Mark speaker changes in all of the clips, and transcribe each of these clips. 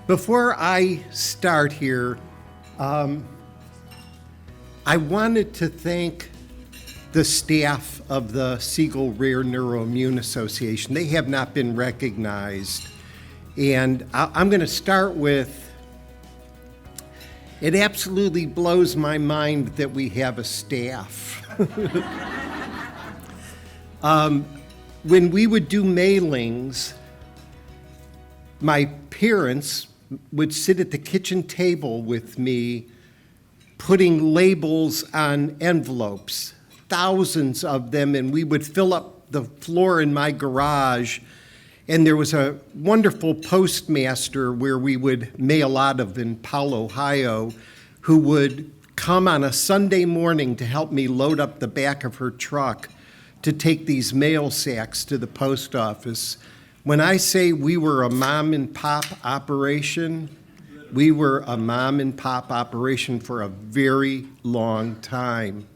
Speaker 1: Before I start here, I wanted to thank the staff of the Siegel Rare Neuroimmune Association. They have not been recognized. And I'm going to start with, it absolutely blows my mind that we have a staff. When we would do mailings, my parents would sit at the kitchen table with me putting labels on envelopes, thousands of them, and we would fill up the floor in my garage. And there was a wonderful postmaster where we would mail out of in Powell, Ohio, who would come on a Sunday morning to help me load up the back of her truck to take these mail sacks to the post office. When I say we were a mom and pop operation, we were a mom and pop operation for a very long time.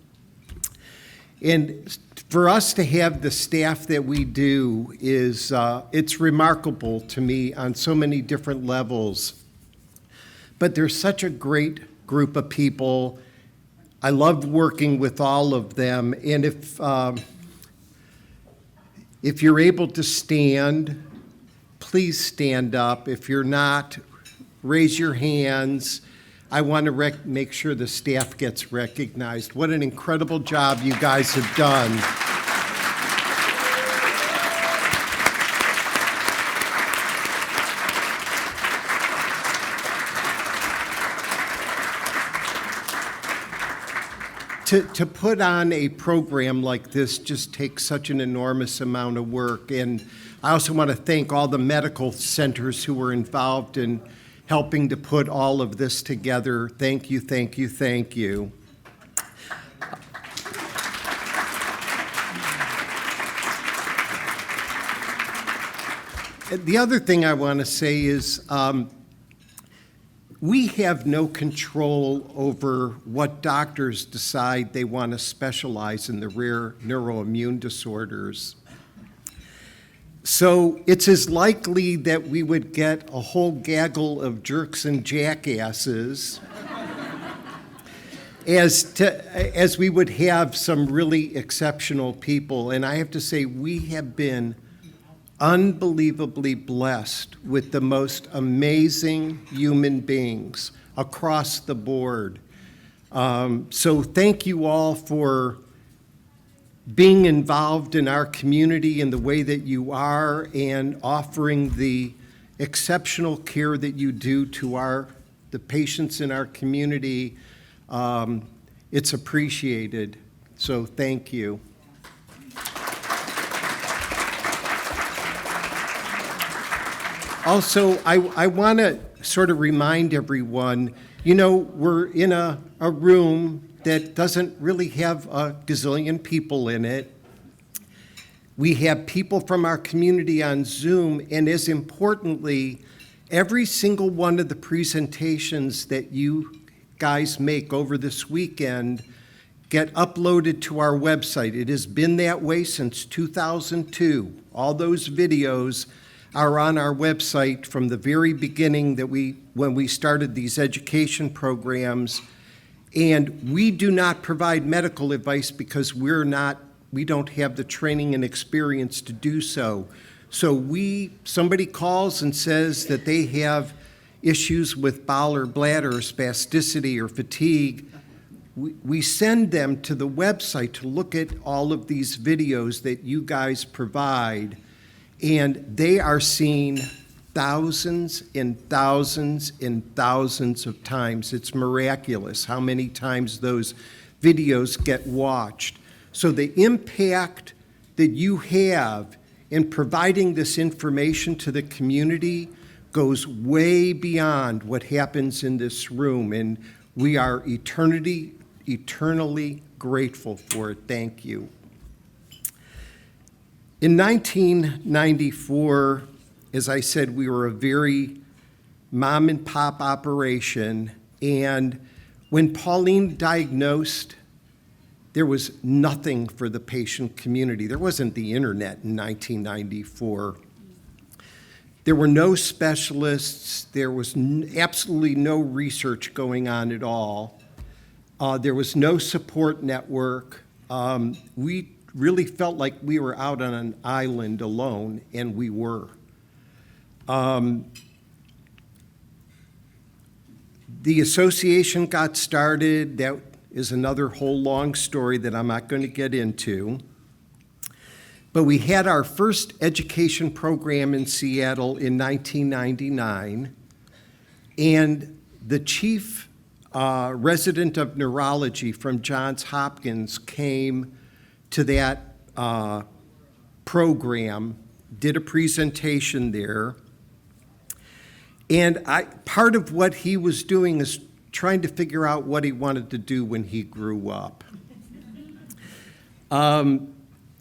Speaker 1: And for us to have the staff that we do is, it's remarkable to me on so many different levels. But there's such a great group of people. I love working with all of them. And if you're able to stand, please stand up. If you're not, raise your hands. I want to make sure the staff gets recognized. What an incredible job you guys have done. To put on a program like this just takes such an enormous amount of work. And I also want to thank all the medical centers who were involved in helping to put all of this together. Thank you, thank you, thank you. The other thing I want to say is we have no control over what doctors decide they want to specialize in the rare neuroimmune disorders. So it's as likely that we would get a whole gaggle of jerks and jackasses as we would have some really exceptional people. And I have to say, we have been unbelievably blessed with the most amazing human beings across the board. So thank you all for being involved in our community in the way that you are and offering the exceptional care that you do to the patients in our community. It's appreciated. So thank you. Also, I want to sort of remind everyone, we're in a room that doesn't really have a gazillion people in it. We have people from our community on Zoom, and as importantly, every single one of the presentations that you guys make over this weekend get uploaded to our website. It has been that way since 2002. All those videos are on our website from the very beginning when we started these education programs. And we do not provide medical advice because we don't have the training and experience to do so. So somebody calls and says that they have issues with bowel or bladder or spasticity or fatigue. We send them to the website to look at all of these videos that you guys provide. And they are seen thousands and thousands and thousands of times. It's miraculous how many times those videos get watched. So the impact that you have in providing this information to the community goes way beyond what happens in this room. And we are eternally grateful for it. Thank you. In 1994, as I said, we were a very mom and pop operation. And when Pauline diagnosed, there was nothing for the patient community. There wasn't the internet in 1994. There were no specialists. There was absolutely no research going on at all. There was no support network. We really felt like we were out on an island alone, and we were. The association got started. That is another whole long story that I'm not going to get into. But we had our first education program in Seattle in 1999, and the chief resident of neurology from Johns Hopkins came to that program, did a presentation there, and part of what he was doing is trying to figure out what he wanted to do when he grew up.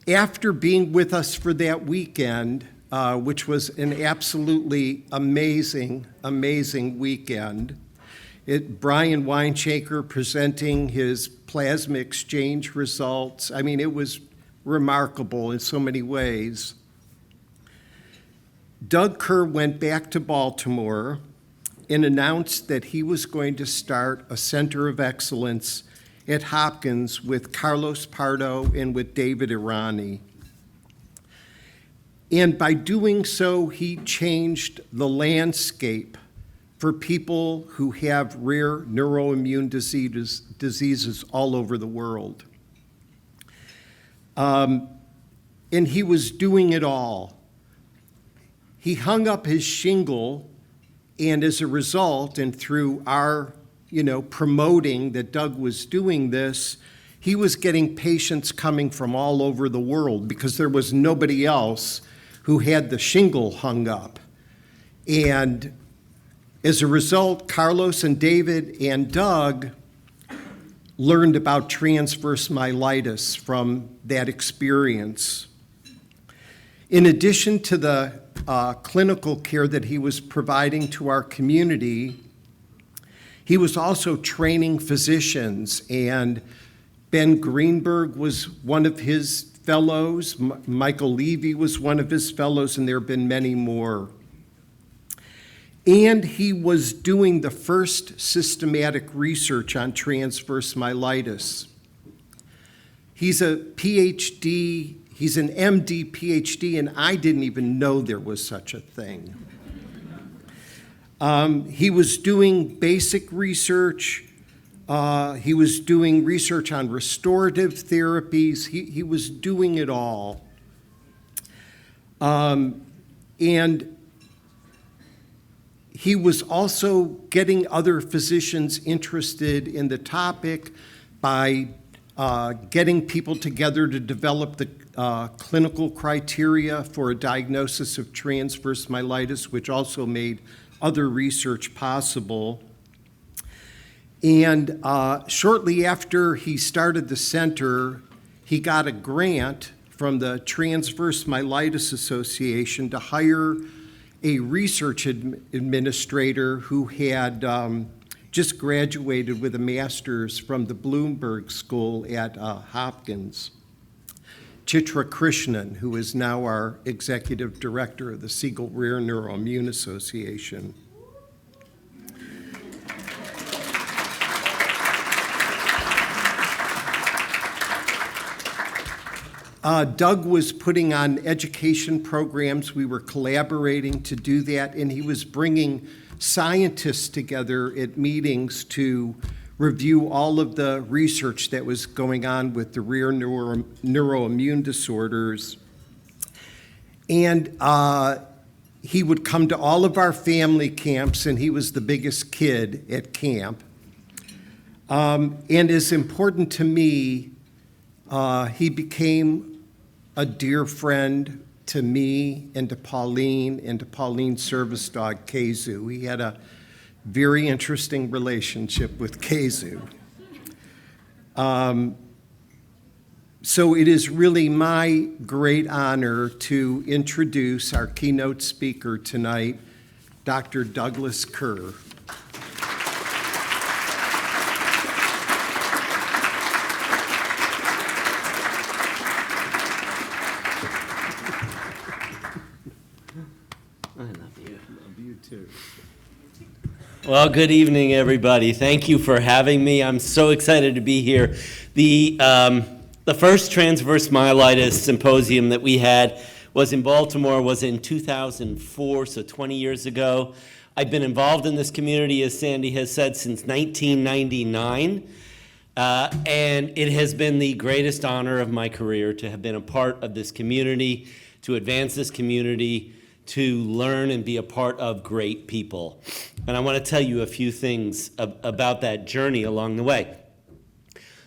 Speaker 1: After being with us for that weekend, which was an absolutely amazing, amazing weekend, Brian Weinshaker presenting his plasma exchange results. I mean, it was remarkable in so many ways. Doug Kerr went back to Baltimore and announced that he was going to start a center of excellence at Hopkins with Carlos Pardo and with David Irani. And by doing so, he changed the landscape for people who have rare neuroimmune diseases all over the world. And he was doing it all. He hung up his shingle, and as a result, and through our promoting that Doug was doing this, he was getting patients coming from all over the world because there was nobody else who had the shingle hung up. And as a result, Carlos and David and Doug learned about transverse myelitis from that experience. In addition to the clinical care that he was providing to our community, he was also training physicians, and Ben Greenberg was one of his fellows, Michael Levy was one of his fellows, and there have been many more. And he was doing the first systematic research on transverse myelitis. He's a PhD, he's an MD PhD, and I didn't even know there was such a thing. He was doing basic research. He was doing research on restorative therapies. He was doing it all. And he was also getting other physicians interested in the topic by getting people together to develop the clinical criteria for a diagnosis of transverse myelitis, which also made other research possible. And shortly after he started the center, he got a grant from the Transverse Myelitis Association to hire a research administrator who had just graduated with a master's from the Bloomberg School at Hopkins, Chitra Krishnan, who is now our executive director of the Siegel Rare Neuroimmune Association. Doug was putting on education programs. We were collaborating to do that, and he was bringing scientists together at meetings to review all of the research that was going on with the rare neuroimmune disorders. And he would come to all of our family camps, and he was the biggest kid at camp. And as important to me, he became a dear friend to me and to Pauline's service dog, Kazu. He had a very interesting relationship with Kazu. So it is really my great honor to introduce our keynote speaker tonight, Dr. Douglas Kerr.
Speaker 2: I love Well, good evening, everybody. Thank you for having me. I'm so excited to be here. The first transverse myelitis symposium that we had was in Baltimore, was in 2004, so 20 years ago. I've been involved in this community, as Sandy has said, since 1999. And it has been the greatest honor of my career to have been a part of this community, to advance this community, to learn and be a part of great people. And I want to tell you a few things about that journey along the way.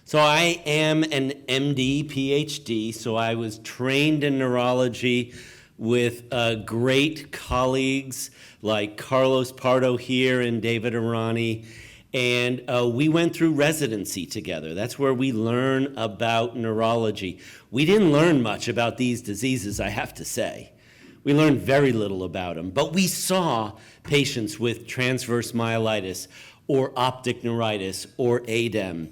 Speaker 2: So I am an MD, PhD, so I was trained in neurology with great colleagues like Carlos Pardo here and David Arani. And we went through residency together. That's where we learn about neurology. We didn't learn much about these diseases, I have to say. We learned very little about them, but we saw patients with transverse myelitis or optic neuritis or ADEM.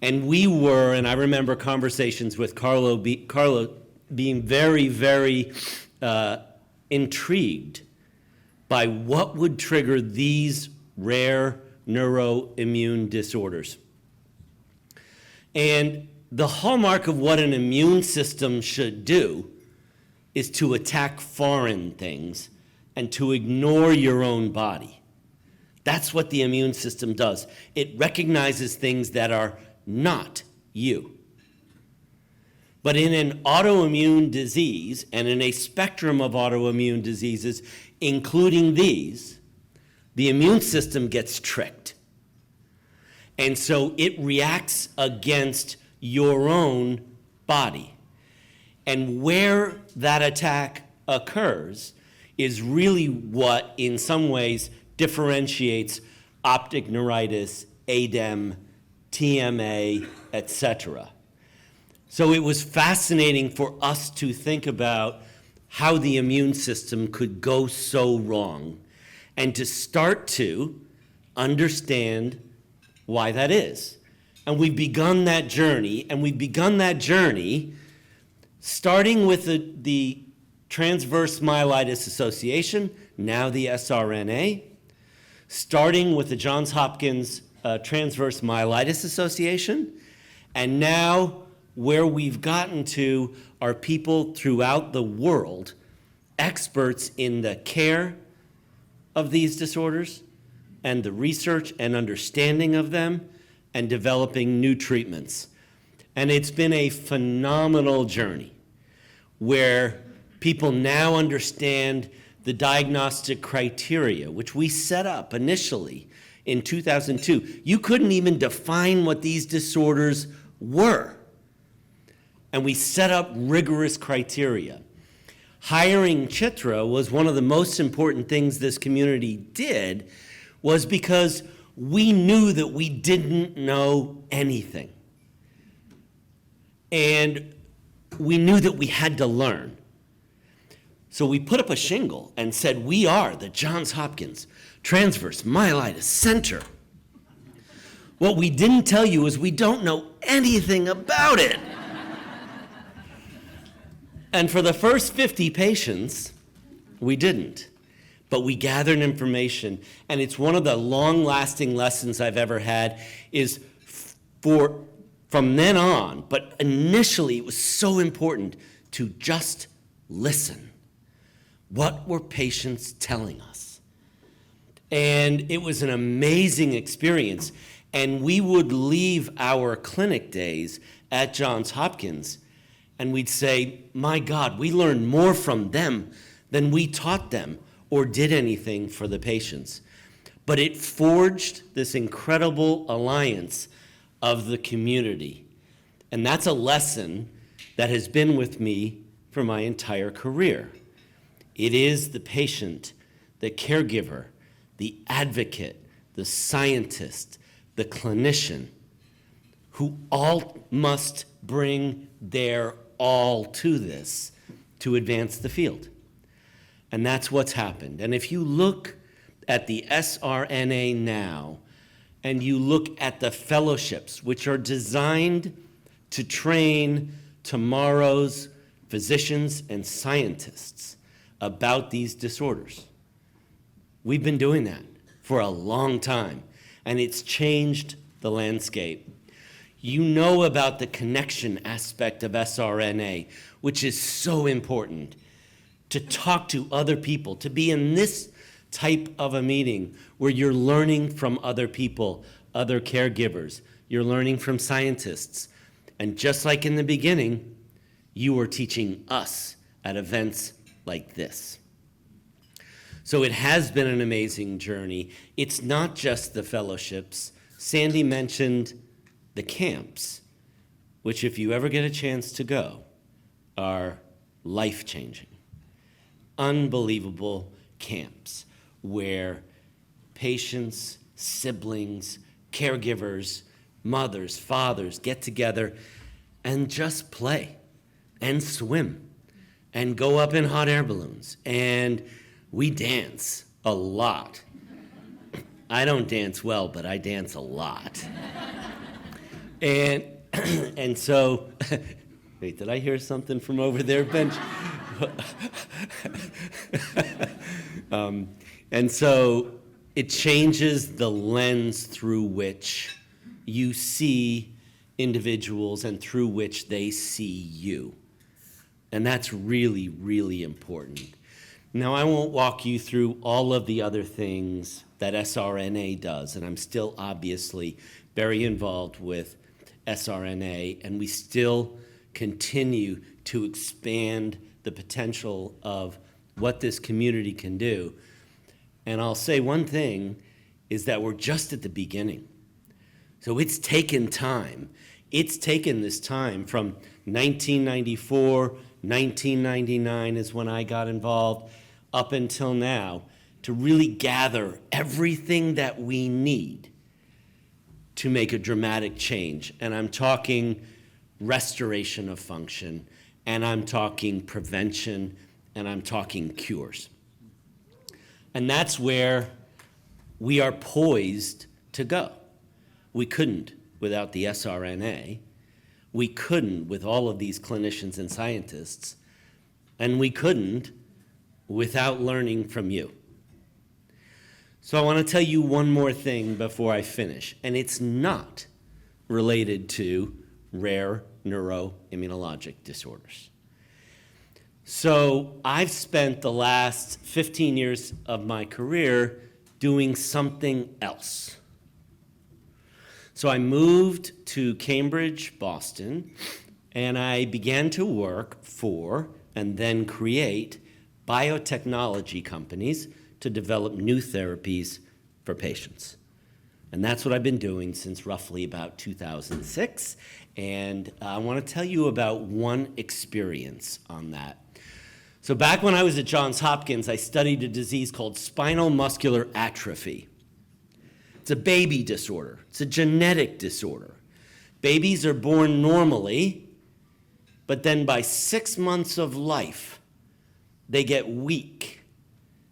Speaker 2: And we were, and I remember conversations with Carlo being very, very intrigued by what would trigger these rare neuroimmune disorders. And the hallmark of what an immune system should do is to attack foreign things and to ignore your own body. That's what the immune system does. It recognizes things that are not you. But in an autoimmune disease, and in a spectrum of autoimmune diseases, including these, the immune system gets tricked. And so it reacts against your own body. And where that attack occurs is really what, in some ways, differentiates optic neuritis, ADEM, TMA, etc. So it was fascinating for us to think about how the immune system could go so wrong and to start to understand why that is. And we've begun that journey, starting with the Transverse Myelitis Association, now the SRNA, starting with the Johns Hopkins Transverse Myelitis Association, and now where we've gotten to are people throughout the world, experts in the care of these disorders and the research and understanding of them and developing new treatments. And it's been a phenomenal journey where people now understand the diagnostic criteria, which we set up initially in 2002. You couldn't even define what these disorders were. And we set up rigorous criteria. Hiring Chitra was one of the most important things this community did, was because we knew that we didn't know anything. And we knew that we had to learn. So we put up a shingle and said, we are the Johns Hopkins Transverse Myelitis Center. What we didn't tell you is we don't know anything about it. And for the first 50 patients, we didn't. But we gathered information, and it's one of the long-lasting lessons I've ever had is from then on, but initially it was so important to just listen. What were patients telling us? And it was an amazing experience. And we would leave our clinic days at Johns Hopkins, and we'd say, my God, we learned more from them than we taught them or did anything for the patients. But it forged this incredible alliance of the community. And that's a lesson that has been with me for my entire career. It is the patient, the caregiver, the advocate, the scientist, the clinician, who all must bring their all to this to advance the field. And that's what's happened. And if you look at the SRNA now, and you look at the fellowships, which are designed to train tomorrow's physicians and scientists about these disorders. We've been doing that for a long time, and it's changed the landscape. You know about the connection aspect of sRNA, which is so important. To talk to other people, to be in this type of a meeting where you're learning from other people, other caregivers, you're learning from scientists. And just like in the beginning, you are teaching us at events like this. So it has been an amazing journey. It's not just the fellowships. Sandy mentioned the camps, which if you ever get a chance to go, are life-changing. Unbelievable camps where patients, siblings, caregivers, mothers, fathers get together and just play and swim and go up in hot air balloons. And we dance a lot. I don't dance well, but I dance a lot. And so, wait, did I hear something from over there, Bench? And so it changes the lens through which you see individuals and through which they see you. And that's really, really important. Now, I won't walk you through all of the other things that sRNA does, and I'm still obviously very involved with sRNA, and we still continue to expand the potential of what this community can do. And I'll say one thing is that we're just at the beginning. So it's taken time. It's taken this time from 1994, 1999 is when I got involved, up until now, to really gather everything that we need to make a dramatic change. And I'm talking restoration of function, and I'm talking prevention, and I'm talking cures. And that's where we are poised to go. We couldn't without the sRNA. We couldn't with all of these clinicians and scientists. And we couldn't without learning from you. So I want to tell you one more thing before I finish, and it's not related to rare neuroimmunologic disorders. So I've spent the last 15 years of my career doing something else. So I moved to Cambridge, Boston, and I began to work for and then create biotechnology companies to develop new therapies for patients. And that's what I've been doing since roughly about 2006. And I want to tell you about one experience on that. So back when I was at Johns Hopkins, I studied a disease called spinal muscular atrophy. It's a baby disorder. It's a genetic disorder. Babies are born normally, but then by 6 months of life, they get weak.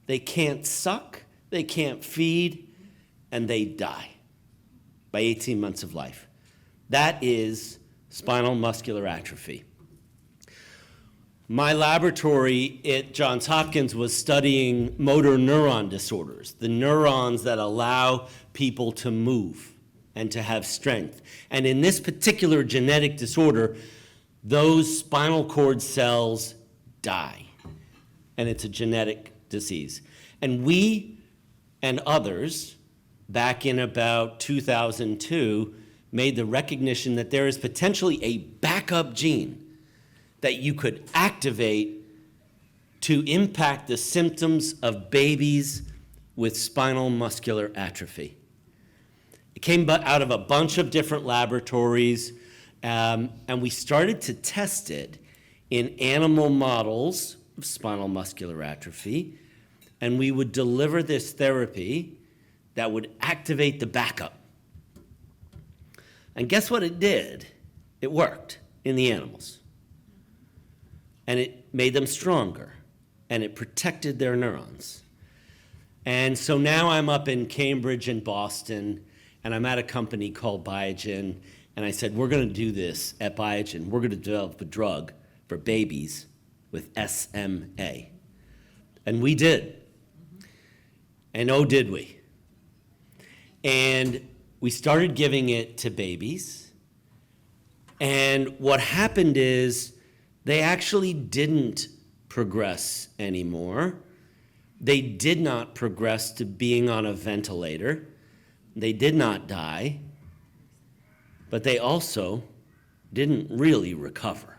Speaker 2: They can't suck, they can't feed, and they die by 18 months of life. That is spinal muscular atrophy. My laboratory at Johns Hopkins was studying motor neuron disorders, the neurons that allow people to move and to have strength. And in this particular genetic disorder, those spinal cord cells die. And it's a genetic disease. And we and others, back in about 2002, made the recognition that there is potentially a backup gene that you could activate to impact the symptoms of babies with spinal muscular atrophy. It came out of a bunch of different laboratories, and we started to test it in animal models of spinal muscular atrophy, and we would deliver this therapy that would activate the backup. And guess what it did? It worked in the animals. And it made them stronger, and it protected their neurons. And so now I'm up in Cambridge and Boston, and I'm at a company called Biogen, and I said, we're going to do this at Biogen. We're going to develop a drug for babies with SMA. And we did. And oh, did we. And we started giving it to babies. And what happened is they actually didn't progress anymore. They did not progress to being on a ventilator. They did not die. But they also didn't really recover.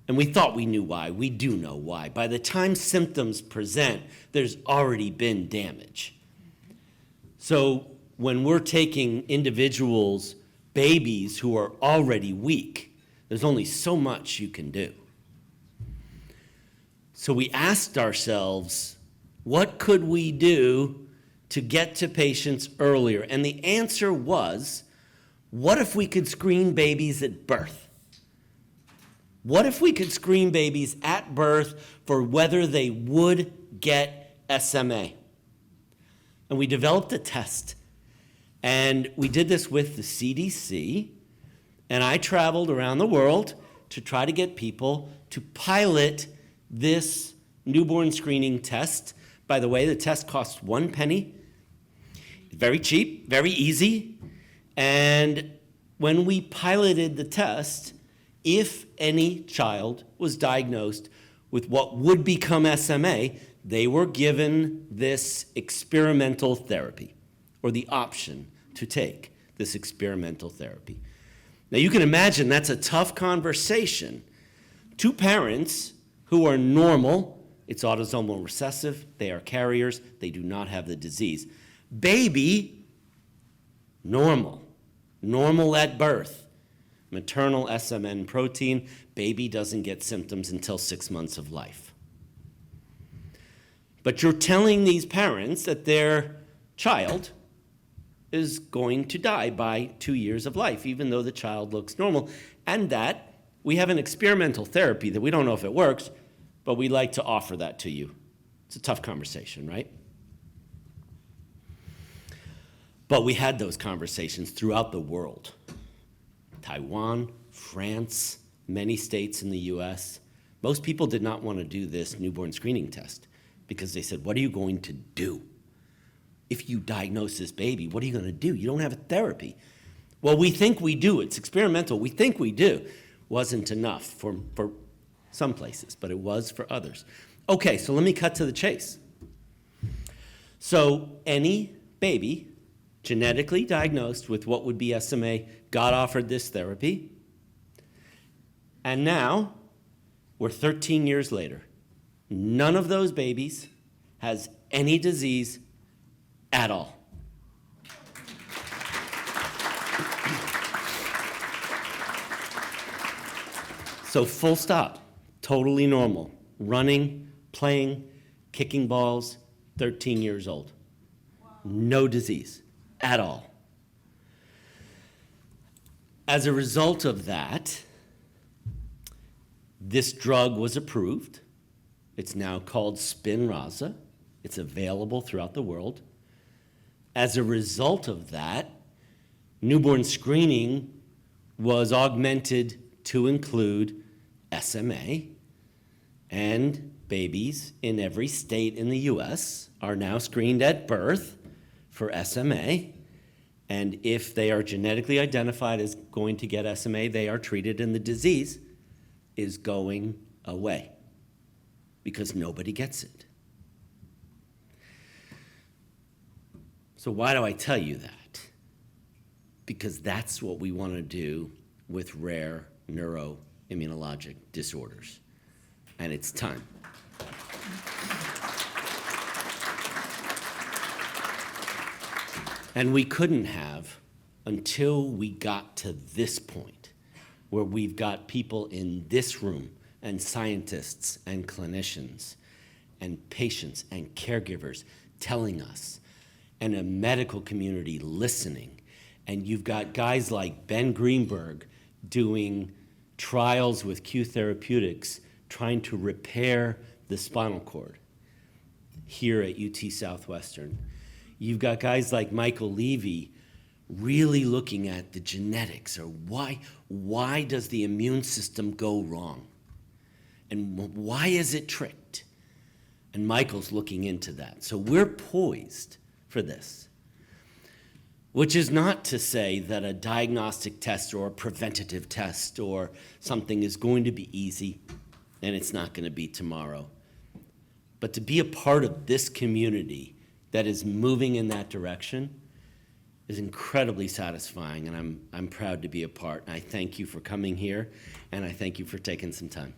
Speaker 2: And we thought we knew why. We do know why. By the time symptoms present, there's already been damage. So when we're taking individuals, babies who are already weak, there's only so much you can do. So we asked ourselves, what could we do to get to patients earlier? And the answer was, what if we could screen babies at birth? What if we could screen babies at birth for whether they would get SMA? And we developed a test. And we did this with the CDC. And I traveled around the world to try to get people to pilot this newborn screening test. By the way, the test costs 1 penny. Very cheap, very easy. And when we piloted the test, if any child was diagnosed with what would become SMA, they were given this experimental therapy, or the option to take this experimental therapy. Now you can imagine that's a tough conversation. Two parents who are normal, it's autosomal recessive, they are carriers, they do not have the disease. Baby, normal at birth. Maternal SMN protein, baby doesn't get symptoms until 6 months of life. But you're telling these parents that their child is going to die by 2 years of life, even though the child looks normal, and that we have an experimental therapy that we don't know if it works, but we like to offer that to you. It's a tough conversation, right? But we had those conversations throughout the world. Taiwan, France, many states in the US. Most people did not want to do this newborn screening test because they said, what are you going to do? If you diagnose this baby, what are you going to do? You don't have a therapy. Well, we think we do. It's experimental. We think we do. Wasn't enough for some places, but it was for others. Okay, so let me cut to the chase. So any baby genetically diagnosed with what would be SMA got offered this therapy. And now, we're 13 years later. None of those babies has any disease at all. So full stop, totally normal. Running, playing, kicking balls, 13 years old. No disease at all. As a result of that, this drug was approved. It's now called Spinraza. It's available throughout the world. As a result of that, newborn screening was augmented to include SMA, and babies in every state in the US are now screened at birth for SMA. And if they are genetically identified as going to get SMA, they are treated and the disease is going away because nobody gets it. So why do I tell you that? Because that's what we want to do with rare neuroimmunologic disorders. And it's time. And we couldn't have until we got to this point where we've got people in this room and scientists and clinicians and patients and caregivers telling us, and a medical community listening. And you've got guys like Ben Greenberg doing trials with Q Therapeutics trying to repair the spinal cord here at UT Southwestern. You've got guys like Michael Levy really looking at the genetics, or why does the immune system go wrong? And why is it tricked? And Michael's looking into that. So we're poised for this. which is not to say that a diagnostic test or a preventative test or something is going to be easy and it's not going to be tomorrow. But to be a part of this community that is moving in that direction is incredibly satisfying, and I'm proud to be a part. I thank you for coming here, and I thank you for taking some time.